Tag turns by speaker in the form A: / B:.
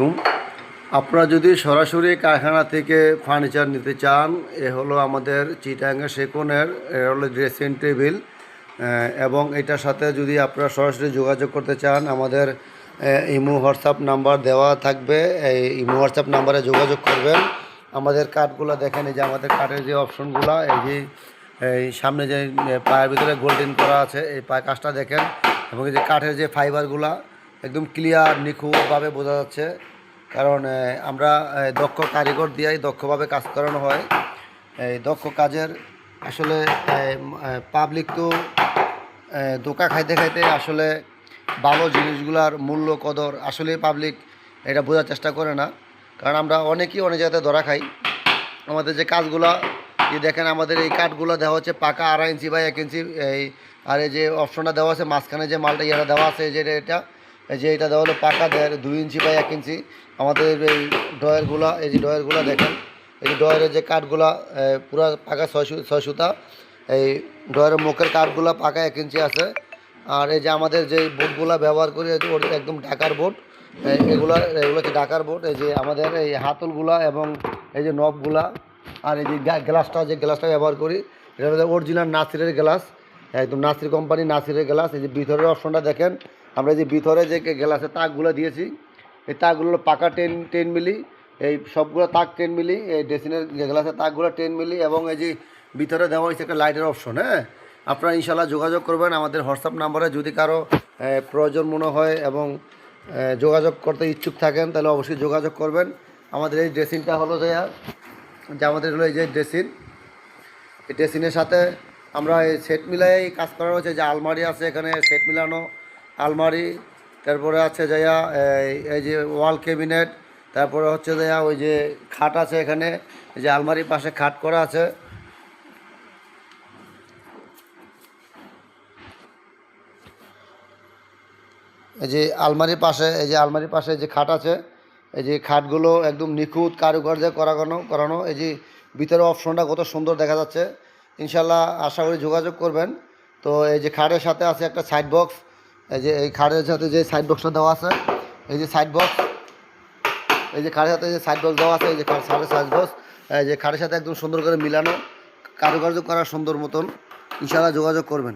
A: হুম, আপনারা যদি সরাসরি কারখানা থেকে ফার্নিচার নিতে চান, এ হলো আমাদের চিটাগাং সেগুনের হলো ড্রেসিং টেবিল। এবং এটার সাথে যদি আপনারা সরাসরি যোগাযোগ করতে চান, আমাদের ইমো হোয়াটসঅ্যাপ নাম্বার দেওয়া থাকবে। এই ইমো হোয়াটসঅ্যাপ নাম্বারে যোগাযোগ করবেন। আমাদের কাঠগুলো দেখেন, এই যে আমাদের কাঠের যে অপশনগুলো, এই যে এই সামনে যে পায়ের ভিতরে গোল্ডেন করা আছে, এই পায়ে কাজটা দেখেন। এবং এই যে কাঠের যে ফাইবারগুলা একদম ক্লিয়ার নিখুঁতভাবে বোঝা যাচ্ছে। কারণ আমরা দক্ষ কারিগর দিয়েই দক্ষভাবে কাজ করানো হয়। এই দক্ষ কাজের আসলে পাবলিক তো ধোঁকা খাইতে খাইতে আসলে ভালো জিনিসগুলার মূল্য কদর আসলে পাবলিক এটা বোঝার চেষ্টা করে না। কারণ আমরা অনেকেই অনেক জায়গাতে ধরা খাই। আমাদের যে কাজগুলো যে দেখেন, আমাদের এই কাঠগুলো দেওয়া হচ্ছে পাকা 2.5 ইঞ্চি বাই 1 ইঞ্চি। এই আর এই যে অপশনটা দেওয়া আছে মাঝখানে যে মালটা ইয়েটা দেওয়া আছে, যে এটা এই যে এটা দেওয়া হলো পাকা 2 ইঞ্চি বাই 1 ইঞ্চি। আমাদের এই ডয়ারগুলো, এই যে ডয়ারগুলো দেখেন, এই যে ডয়ারের যে কাঠগুলা পুরো পাকা 6 সুতা। এই ডয়ারের মুখের কাঠগুলো পাকা 1 ইঞ্চি আছে। আর এই যে আমাদের যে বোর্ডগুলো ব্যবহার করি, একদম ঢাকার বোর্ড। এগুলো হচ্ছে ঢাকার বোর্ড। এই যে আমাদের এই হাতলগুলা এবং এই যে নবগুলা, আর এই যে গ্লাসটা ব্যবহার করি, এটা হচ্ছে অরিজিনাল নাসিরের গ্লাস, একদম নাসির কোম্পানি নাসিরের গ্লাস। এই যে ভিতরের অপশনটা দেখেন, আমরা যে ভিতরে যে গ্লাসের তাকগুলো দিয়েছি, এই তাকগুলো পাকা 10 মিলি। এই সবগুলো তাক 10 মিলি। এই ড্রেসিনের গ্লাসের তাকগুলো 10 মিলি। এবং এই যে ভিতরে দেওয়া হয়েছে একটা লাইটের অপশন। হ্যাঁ, আপনারা ইনশাল্লাহ যোগাযোগ করবেন আমাদের হোয়াটসঅ্যাপ নাম্বারে। যদি কারো প্রয়োজন মনে হয় এবং যোগাযোগ করতে ইচ্ছুক থাকেন, তাহলে অবশ্যই যোগাযোগ করবেন। আমাদের এই ড্রেসিংটা হলো যে আমাদের হলো এই যে ড্রেসিং, এই ড্রেসিংয়ের সাথে আমরা এই সেট মিলাই কাজ করা হয়েছে। যে আলমারি আছে এখানে, সেট মিলানো আলমারি। তারপরে আছে যাইয়া এই যে ওয়াল ক্যাবিনেট। তারপরে হচ্ছে যাইয়া ওই যে খাট আছে এখানে, এই যে আলমারির পাশে খাট করা আছে। এই যে আলমারির পাশে, এই যে আলমারির পাশে যে খাট আছে, এই যে খাটগুলো একদম নিখুঁত কারুকার্যে করানো। এই যে ভিতরে অপশনটা কত সুন্দর দেখা যাচ্ছে। ইনশাল্লাহ আশা করি যোগাযোগ করবেন। তো এই যে খাটের সাথে আছে একটা সাইড বক্স। এই যে এই খাটের সাথে যে সাইড বক্সটা দেওয়া আছে, এই যে সাইড বক্স, এই যে খাটের সাথে যে সাইড বক্স দেওয়া আছে, এই যে খাটের সাইড বক্স, এই যে খাটের সাথে একদম সুন্দর করে মিলানো, কারুকার্য করা সুন্দর মতন। ইনশাল্লাহ যোগাযোগ করবেন।